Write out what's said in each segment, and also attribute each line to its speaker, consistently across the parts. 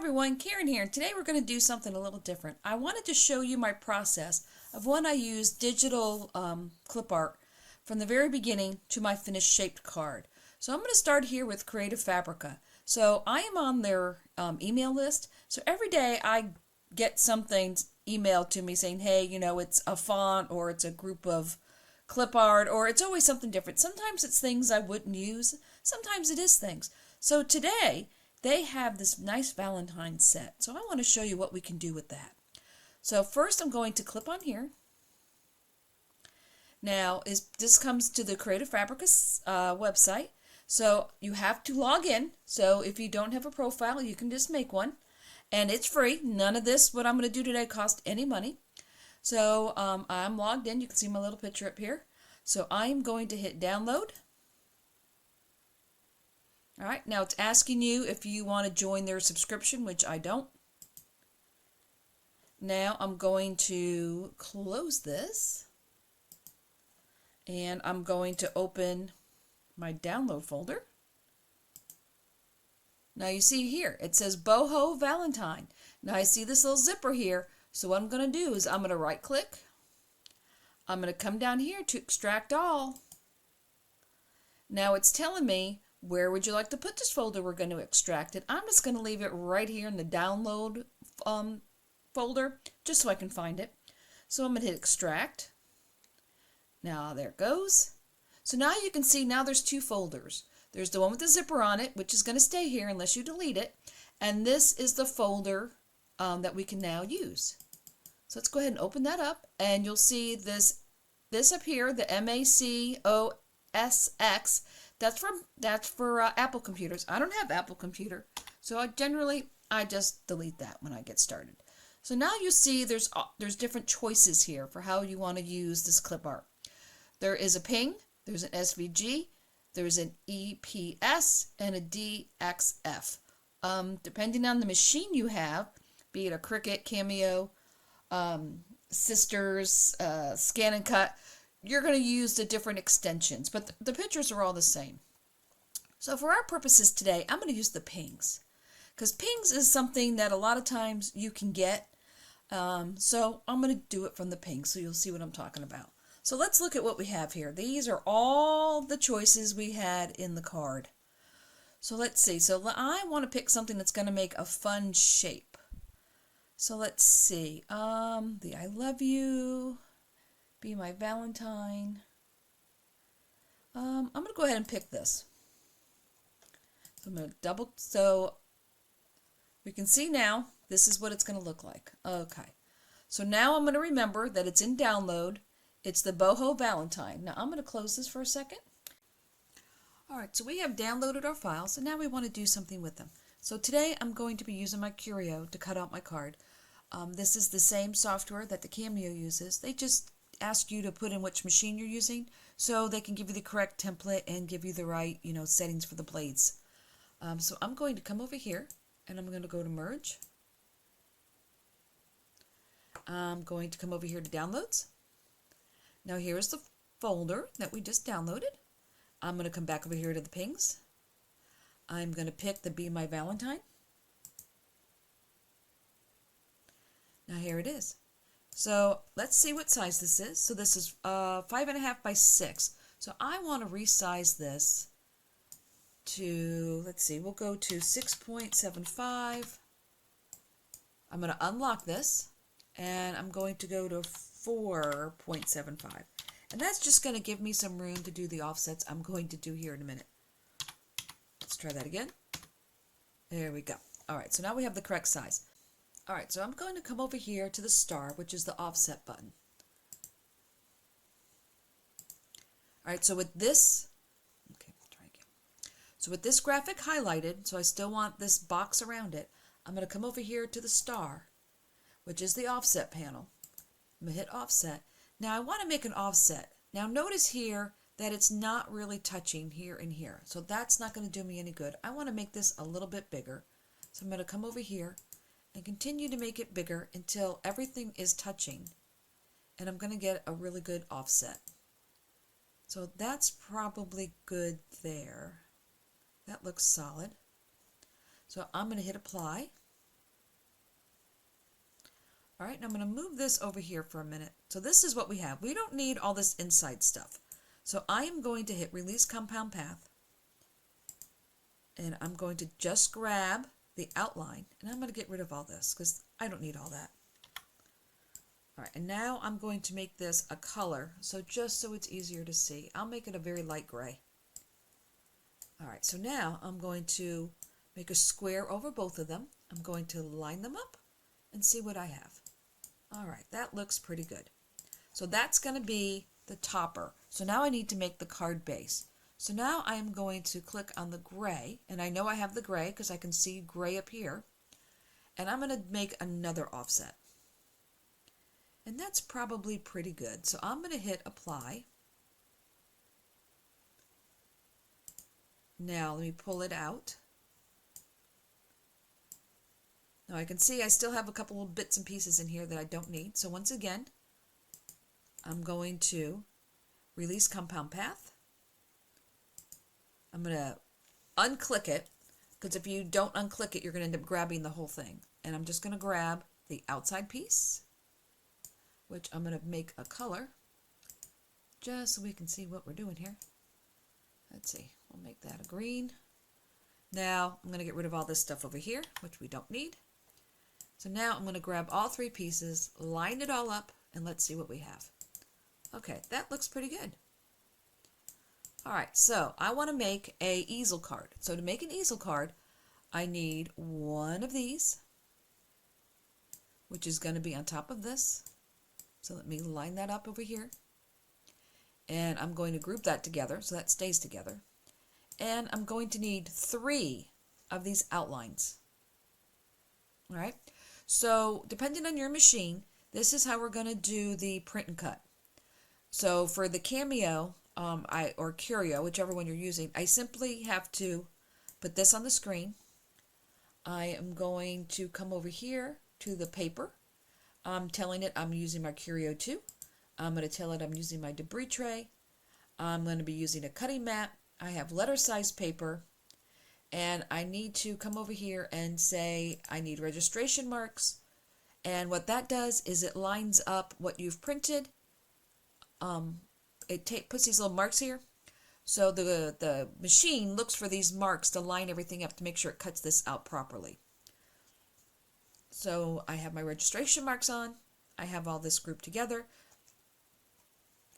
Speaker 1: everyone, Karen here, and today we're going to do something a little different. I wanted to show you my process of when I use digital clip art from the very beginning to my finished shaped card. So I'm going to start here with Creative Fabrica. So I am on their email list, so every day I get something emailed to me saying, hey, it's a font or it's a group of clip art or it's always something different. Sometimes it's things I wouldn't use, sometimes it is things. So today, they have this nice Valentine's set. So I want to show you what we can do with that. So first I'm going to clip on here. Now this comes to the Creative Fabrica website. So you have to log in. So if you don't have a profile, you can just make one. And it's free. None of this, what I'm going to do today, costs any money. So I'm logged in. You can see my little picture up here. So I'm going to hit download. All right, now it's asking you if you want to join their subscription, which I don't. Now I'm going to close this, and I'm going to open my download folder. Now you see here, it says Boho Valentine. Now I see this little zipper here, so what I'm going to do is I'm going to right click. I'm going to come down here to extract all. Now it's telling me, where would you like to put this folder? We're going to extract it. I'm just going to leave it right here in the download folder, just so I can find it. So I'm going to hit extract. Now there it goes. So now you can see, now there's two folders. There's the one with the zipper on it, which is going to stay here unless you delete it. And this is the folder that we can now use. So let's go ahead and open that up, and you'll see this up here, the MACOSX. That's for Apple computers. I don't have Apple computer, so I just delete that when I get started. So now you see there's different choices here for how you want to use this clip art. There is a ping, there's an SVG, there's an EPS, and a DXF. Depending on the machine you have, be it a Cricut, Cameo, Sisters, Scan and Cut, you're going to use the different extensions, but the pictures are all the same. So for our purposes today, I'm going to use the pings, because pings is something that a lot of times you can get. So I'm going to do it from the pings, so you'll see what I'm talking about. So let's look at what we have here. These are all the choices we had in the card. So let's see. So I want to pick something that's going to make a fun shape. So let's see. The I love you. Be my Valentine. I'm going to go ahead and pick this. So I'm going to so we can see now, this is what it's going to look like. Okay. So now I'm going to remember that it's in download. It's the Boho Valentine. Now I'm going to close this for a second. All right, so we have downloaded our files, and now we want to do something with them. So today I'm going to be using my Curio to cut out my card. This is the same software that the Cameo uses. They just ask you to put in which machine you're using so they can give you the correct template and give you the right settings for the blades. So I'm going to come over here, and I'm going to go to merge. I'm going to come over here to downloads. Now here's the folder that we just downloaded. I'm going to come back over here to the pings. I'm going to pick the Be My Valentine. Now here it is. So let's see what size this is. So this is 5.5 by 6. So I want to resize this to, let's see, we'll go to 6.75. I'm going to unlock this, and I'm going to go to 4.75. And that's just going to give me some room to do the offsets I'm going to do here in a minute. Let's try that again. There we go. All right, so now we have the correct size. All right, so I'm going to come over here to the star, which is the offset button. All right, so with this, try again. So with this graphic highlighted, so I still want this box around it, I'm going to come over here to the star, which is the offset panel. I'm going to hit offset. Now I want to make an offset. Now notice here that it's not really touching here and here. So that's not going to do me any good. I want to make this a little bit bigger. So I'm going to come over here and continue to make it bigger until everything is touching. And I'm going to get a really good offset. So that's probably good there. That looks solid. So I'm going to hit apply. All right, now I'm going to move this over here for a minute. So this is what we have. We don't need all this inside stuff. So I am going to hit Release Compound Path. And I'm going to just grab the outline. And I'm going to get rid of all this because I don't need all that. All right, and now I'm going to make this a color. So just so it's easier to see, I'll make it a very light gray. All right, so now I'm going to make a square over both of them. I'm going to line them up and see what I have. All right, that looks pretty good. So that's going to be the topper. So now I need to make the card base. So now I am going to click on the gray, and I know I have the gray because I can see gray up here. And I'm going to make another offset. And that's probably pretty good. So I'm going to hit Apply. Now let me pull it out. Now I can see I still have a couple of bits and pieces in here that I don't need. So once again, I'm going to Release Compound Path. I'm going to unclick it, because if you don't unclick it, you're going to end up grabbing the whole thing. And I'm just going to grab the outside piece, which I'm going to make a color, just so we can see what we're doing here. Let's see, we'll make that a green. Now I'm going to get rid of all this stuff over here, which we don't need. So now I'm going to grab all three pieces, line it all up, and let's see what we have. Okay, that looks pretty good. All right, so I want to make a easel card. So to make an easel card, I need one of these, which is going to be on top of this. So let me line that up over here. And I'm going to group that together so that stays together. And I'm going to need 3 of these outlines. All right, so depending on your machine, this is how we're going to do the print and cut. So for the Cameo, or Curio, whichever one you're using, I simply have to put this on the screen. I am going to come over here to the paper. I'm telling it I'm using my Curio 2. I'm going to tell it I'm using my debris tray. I'm going to be using a cutting mat. I have letter size paper. And I need to come over here and say I need registration marks. And what that does is it lines up what you've printed. It puts these little marks here. So the machine looks for these marks to line everything up to make sure it cuts this out properly. So I have my registration marks on. I have all this grouped together.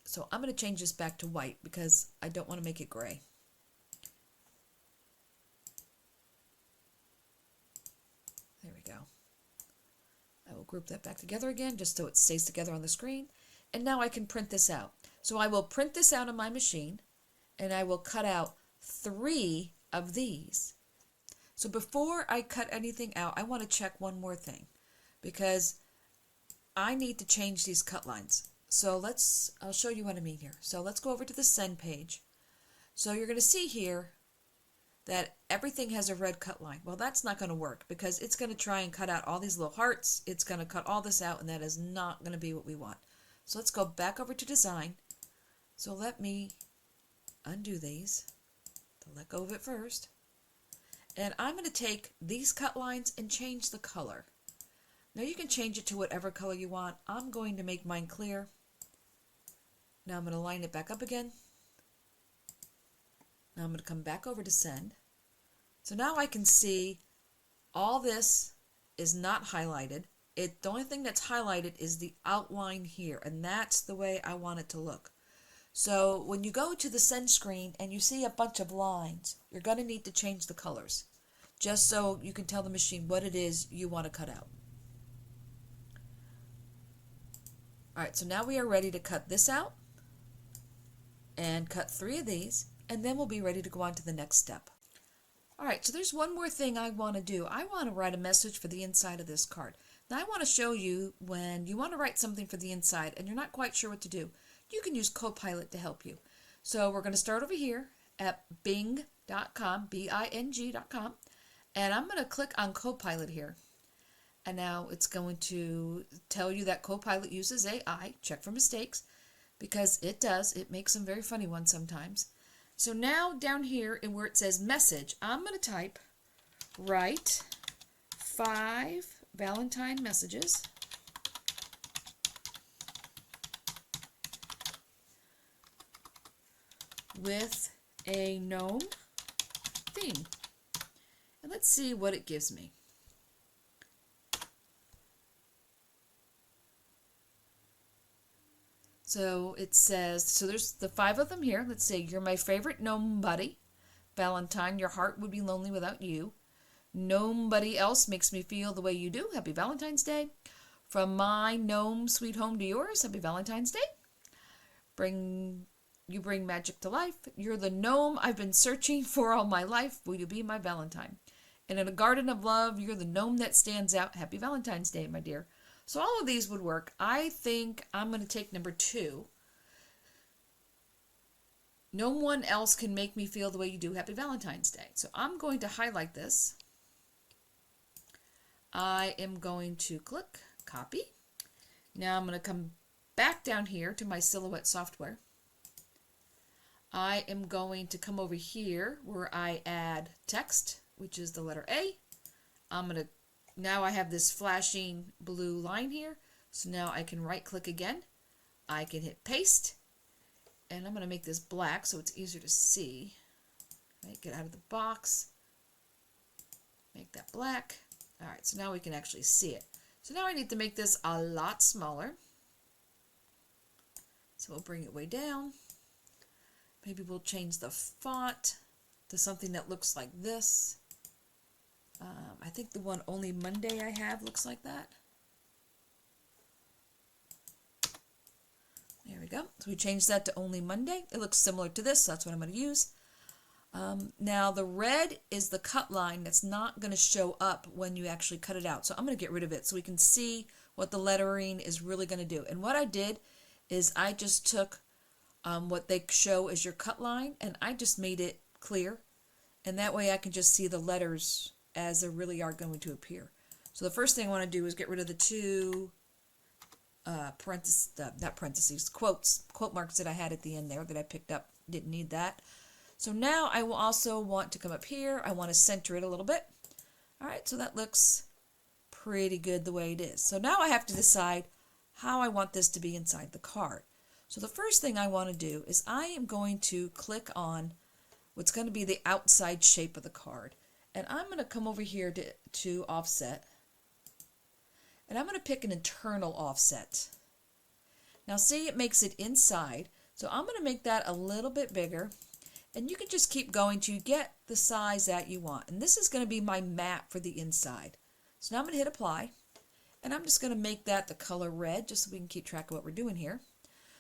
Speaker 1: So I'm going to change this back to white because I don't want to make it gray. There we go. I will group that back together again just so it stays together on the screen. And now I can print this out. So I will print this out on my machine and I will cut out 3 of these. So before I cut anything out, I want to check one more thing because I need to change these cut lines. So I'll show you what I mean here. So let's go over to the send page. So you're going to see here that everything has a red cut line. Well, that's not going to work because it's going to try and cut out all these little hearts. It's going to cut all this out, and that is not going to be what we want. So let's go back over to design. So let me undo these to let go of it first. And I'm going to take these cut lines and change the color. Now you can change it to whatever color you want. I'm going to make mine clear. Now I'm going to line it back up again. Now I'm going to come back over to send. So now I can see all this is not highlighted. The only thing that's highlighted is the outline here, and that's the way I want it to look. So when you go to the send screen and you see a bunch of lines, you're going to need to change the colors just so you can tell the machine what it is you want to cut out. All right, so now we are ready to cut this out and cut 3 of these, and then we'll be ready to go on to the next step. All right, so there's one more thing I want to do. I want to write a message for the inside of this card. Now I want to show you when you want to write something for the inside and you're not quite sure what to do. You can use Copilot to help you. So we're going to start over here at bing.com, B-I-N-G.com, and I'm going to click on Copilot here. And now it's going to tell you that Copilot uses AI. Check for mistakes because it does. It makes some very funny ones sometimes. So now down here in where it says message, I'm going to type write 5 Valentine messages. with a gnome theme. And let's see what it gives me. So it says, so there's the 5 of them here. Let's say, you're my favorite gnome buddy. Valentine, your heart would be lonely without you. Nobody else makes me feel the way you do. Happy Valentine's Day. From my gnome sweet home to yours. Happy Valentine's Day. You bring magic to life. You're the gnome I've been searching for all my life. Will you be my Valentine? And in a garden of love, you're the gnome that stands out. Happy Valentine's Day, my dear. So all of these would work. I think I'm going to take number 2. No one else can make me feel the way you do. Happy Valentine's Day. So I'm going to highlight this. I am going to click copy. Now I'm going to come back down here to my Silhouette software. I am going to come over here where I add text, which is the letter A. Now I have this flashing blue line here. So now I can right click again. I can hit paste. And I'm going to make this black so it's easier to see. Right, get out of the box. Make that black. All right, so now we can actually see it. So now I need to make this a lot smaller. So we'll bring it way down. Maybe we'll change the font to something that looks like this. I think the one Only Monday I have looks like that. There we go. So we changed that to Only Monday. It looks similar to this, so that's what I'm going to use. Now the red is the cut line that's not going to show up when you actually cut it out. So I'm going to get rid of it so we can see what the lettering is really going to do. And what I did is I just took what they show as your cut line and I just made it clear. And that way I can just see the letters as they really are going to appear. So the first thing I want to do is get rid of the 2 quote marks that I had at the end there that I picked up. Didn't need that. So now I will also want to come up here. I want to center it a little bit. All right, so that looks pretty good the way it is. So now I have to decide how I want this to be inside the card. So the first thing I want to do is I am going to click on what's going to be the outside shape of the card. And I'm going to come over here to offset. And I'm going to pick an internal offset. Now see, it makes it inside. So I'm going to make that a little bit bigger. And you can just keep going to get the size that you want. And this is going to be my map for the inside. So now I'm going to hit apply. And I'm just going to make that the color red just so we can keep track of what we're doing here.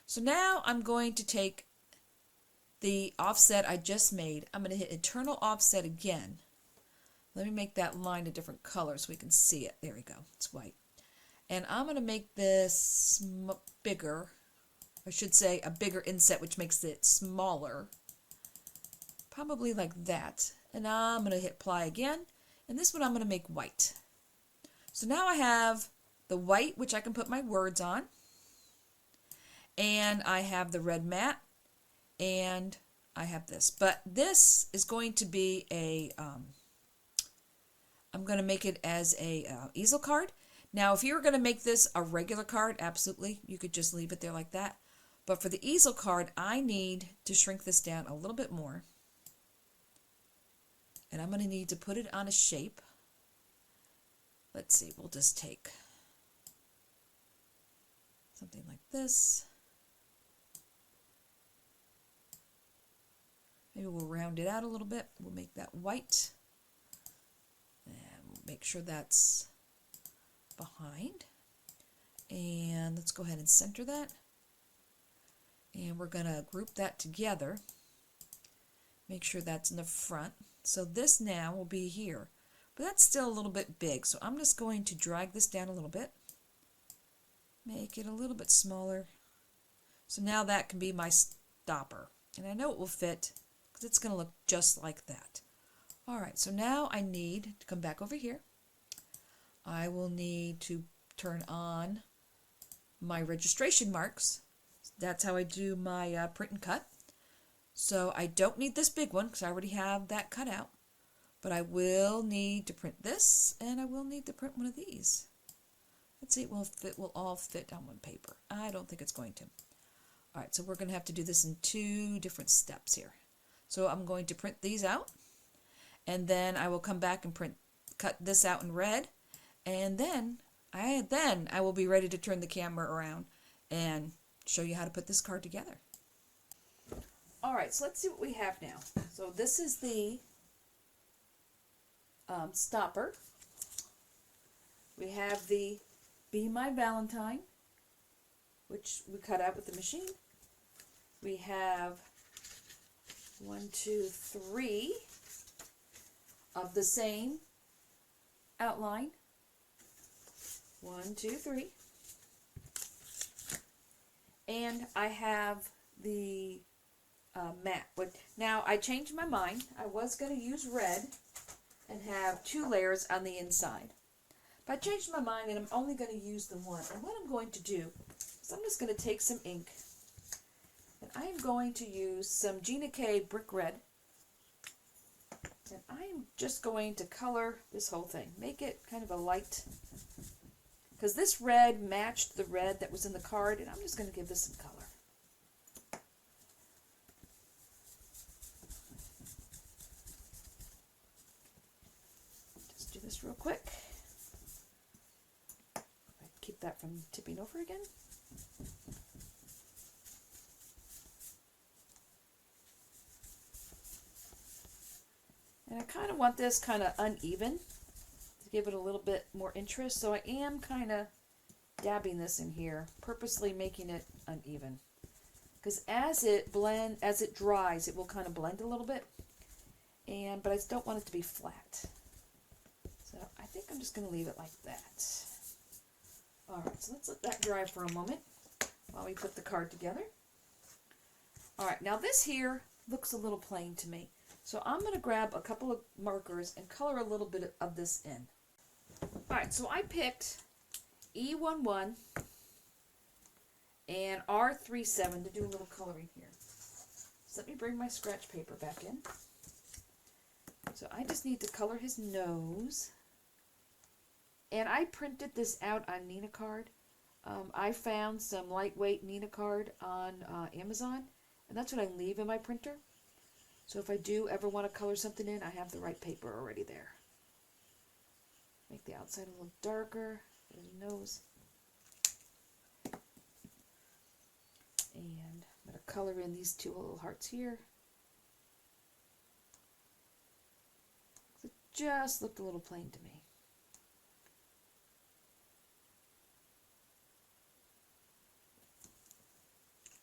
Speaker 1: So now I'm going to take the offset I just made. I'm going to hit internal offset again. Let me make that line a different color so we can see it. There we go. It's white. And I'm going to make this bigger. I should say a bigger inset, which makes it smaller. Probably like that. And now I'm going to hit apply again. And this one I'm going to make white. So now I have the white, which I can put my words on. And I have the red mat. And I have this. But this is going to be a... I'm going to make it as a easel card. Now, if you were going to make this a regular card, absolutely, you could just leave it there like that. But for the easel card, I need to shrink this down a little bit more. And I'm going to need to put it on a shape. Let's see, we'll just take something like this. Maybe we'll round it out a little bit. We'll make that white. And we'll make sure that's behind. And let's go ahead and center that. And we're going to group that together. Make sure that's in the front. So this now will be here. But that's still a little bit big. So I'm just going to drag this down a little bit. Make it a little bit smaller. So now that can be my stopper. And I know it will fit because it's going to look just like that. Alright, so now I need to come back over here. I will need to turn on my registration marks. That's how I do my print and cut. So I don't need this big one because I already have that cut out. But I will need to print this, and I will need to print one of these. Let's see, it will all fit on one paper. I don't think it's going to. All right, so we're going to have to do this in 2 different steps here. So I'm going to print these out, and then I will come back and cut this out in red, and then I will be ready to turn the camera around and show you how to put this card together. All right, so let's see what we have now. So this is the stopper. We have the Be My Valentine, which we cut out with the machine. We have 1, 2, 3 of the same outline. 1, 2, 3. And I have the matte. Now I changed my mind. I was going to use red and have 2 layers on the inside. But I changed my mind and I'm only going to use the one. And what I'm going to do is I'm just going to take some ink and I am going to use some Gina K Brick Red. And I am just going to color this whole thing. Make it kind of a light, because this red matched the red that was in the card, and I'm just going to give this some color. Just do this real quick. Keep that from tipping over again. And I kind of want this kind of uneven to give it a little bit more interest. So I am kind of dabbing this in here, purposely making it uneven. Because as it dries, it will kind of blend a little bit. But I don't want it to be flat. So I think I'm just going to leave it like that. Alright, so let's let that dry for a moment while we put the card together. Alright, now this here looks a little plain to me. So I'm going to grab a couple of markers and color a little bit of this in. Alright, so I picked E11 and R37 to do a little coloring here. So let me bring my scratch paper back in. So I just need to color his nose. And I printed this out on Nina card. I found some lightweight Nina card on Amazon, and that's what I leave in my printer. So if I do ever want to color something in, I have the right paper already there. Make the outside a little darker for his nose. And I'm going to color in these 2 little hearts here. It just looked a little plain to me.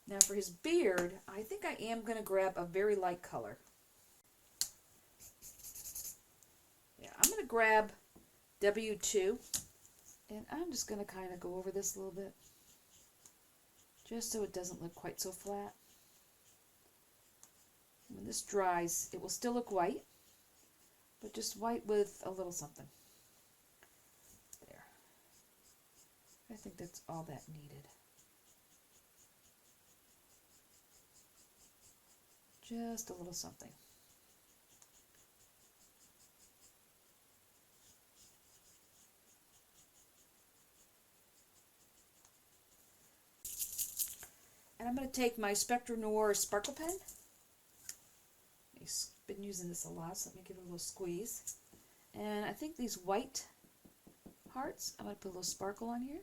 Speaker 1: Now for his beard, I think I am going to grab a very light color. Yeah, I'm going to grab W2, and I'm just going to kind of go over this a little bit, just so it doesn't look quite so flat. When this dries, it will still look white, but just white with a little something. There. I think that's all that needed. Just a little something. And I'm going to take my Spectra Noir Sparkle Pen. I've been using this a lot, so let me give it a little squeeze. And I think these white hearts, I'm going to put a little sparkle on here.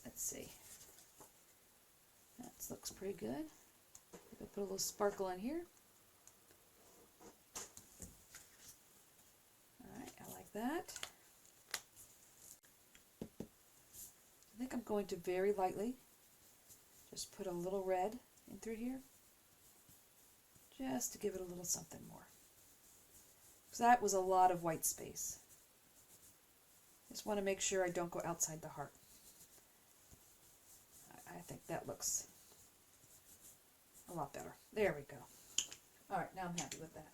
Speaker 1: Let's see. That looks pretty good. I'll put a little sparkle on here. Alright, I like that. I think I'm going to very lightly just put a little red in through here, just to give it a little something more. Because that was a lot of white space. Just want to make sure I don't go outside the heart. I think that looks a lot better. There we go. Alright, now I'm happy with that.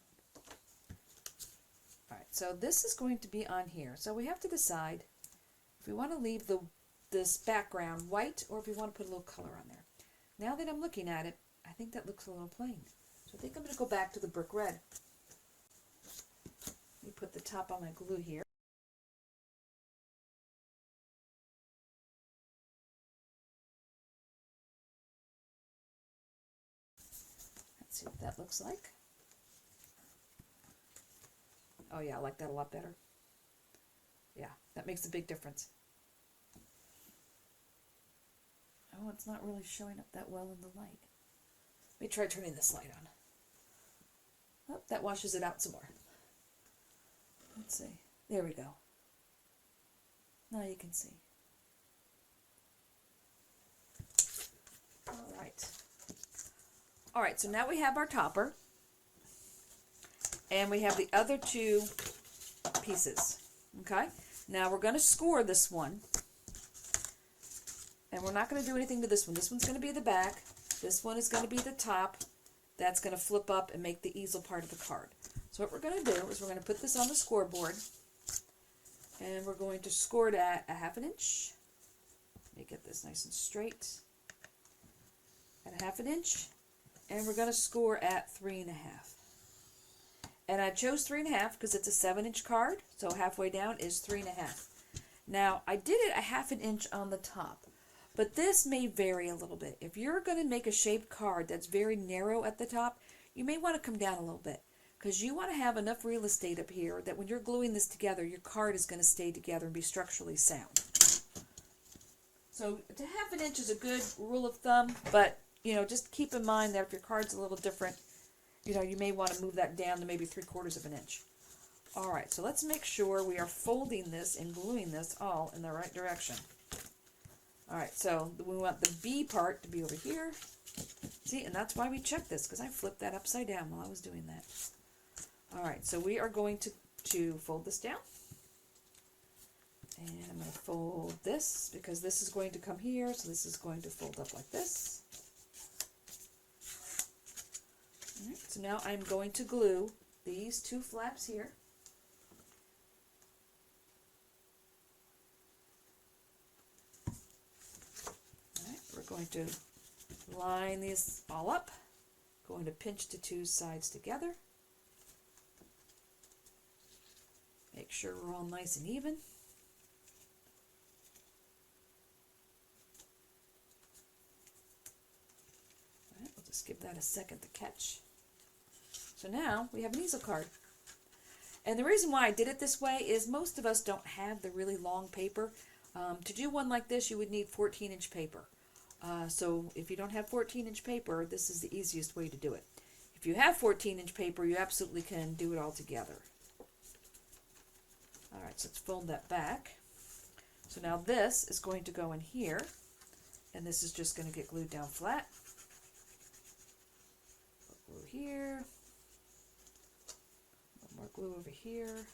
Speaker 1: Alright, so this is going to be on here. So we have to decide if we want to leave this background white or if we want to put a little color on there. Now that I'm looking at it, I think that looks a little plain. So I think I'm going to go back to the brick red. Let me put the top on my glue here. that looks like. Oh yeah, I like that a lot better. Yeah, that makes a big difference. Oh, it's not really showing up that well in the light. Let me try turning this light on. Oh, that washes it out some more. Let's see. There we go. Now you can see. All right. All right, so now we have our topper. And we have the other two pieces. Okay? Now we're going to score this one. And we're not going to do anything to this one. This one's going to be the back. This one is going to be the top. That's going to flip up and make the easel part of the card. So what we're going to do is we're going to put this on the scoreboard. And we're going to score it at 1/2 inch. Let me get this nice and straight. At 1/2 inch. And we're going to score at 3.5. And I chose 3.5 because it's a 7-inch card. So halfway down is 3.5. Now I did it a 1/2 inch on the top. But this may vary a little bit. If you're going to make a shaped card that's very narrow at the top, you may want to come down a little bit. Because you want to have enough real estate up here that when you're gluing this together, your card is going to stay together and be structurally sound. So 1/2 inch is a good rule of thumb, but just keep in mind that if your card's a little different, you may want to move that down to maybe 3/4 inch. All right, so let's make sure we are folding this and gluing this all in the right direction. All right, so we want the B part to be over here. See, and that's why we checked this, because I flipped that upside down while I was doing that. All right, so we are going to fold this down. And I'm going to fold this, because this is going to come here, so this is going to fold up like this. All right, so now I'm going to glue these two flaps here. We're going to line these all up. Going to pinch the two sides together. Make sure we're all nice and even. All right, we'll just give that a second to catch. So now we have an easel card. And the reason why I did it this way is most of us don't have the really long paper. To do one like this, you would need 14-inch paper. So if you don't have 14-inch paper, this is the easiest way to do it. If you have 14-inch paper, you absolutely can do it all together. All right, so let's fold that back. So now this is going to go in here, and this is just going to get glued down flat. Glue here. A little more glue over here.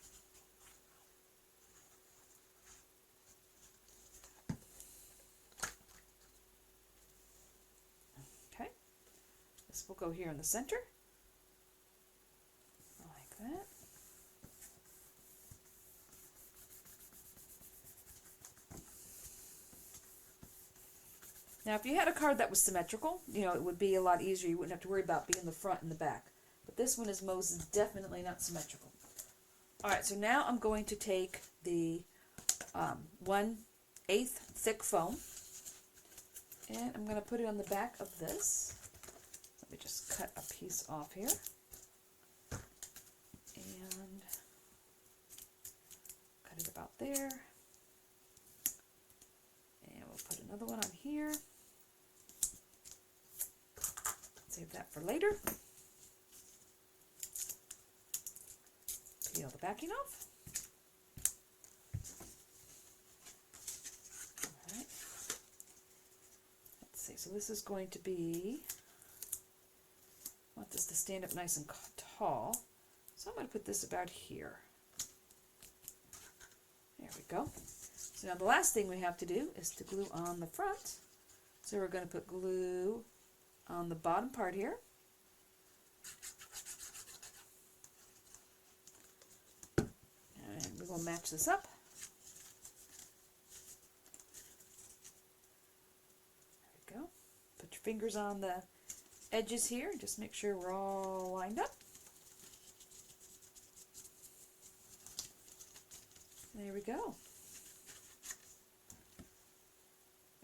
Speaker 1: This will go here in the center, like that. Now, if you had a card that was symmetrical, it would be a lot easier. You wouldn't have to worry about being the front and the back. But this one is most definitely not symmetrical. All right, so now I'm going to take the 1/8 thick foam, and I'm going to put it on the back of this. Let me just cut a piece off here. And cut it about there. And we'll put another one on here. Save that for later. Peel the backing off. All right. Let's see, so this is going to be, I want this to stand up nice and tall, so I'm going to put this about here. There we go. So now the last thing we have to do is to glue on the front. So we're going to put glue on the bottom part here. And we will match this up. There we go. Put your fingers on the edges here. Just make sure we're all lined up. There we go.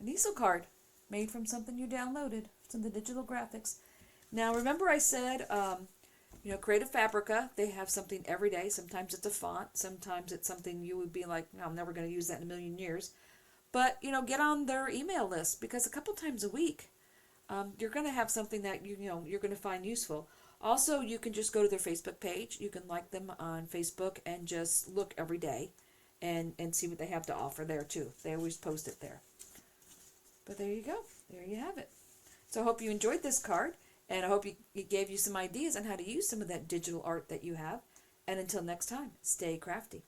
Speaker 1: An easel card made from something you downloaded from the digital graphics. Now, remember I said, Creative Fabrica, they have something every day. Sometimes it's a font. Sometimes it's something you would be like, no, I'm never going to use that in a million years. But, get on their email list because a couple times a week, you're going to have something that, you're going to find useful. Also, you can just go to their Facebook page. You can like them on Facebook and just look every day and see what they have to offer there too. They always post it there. But there you go. There you have it. So I hope you enjoyed this card, and I hope it gave you some ideas on how to use some of that digital art that you have. And until next time, stay crafty.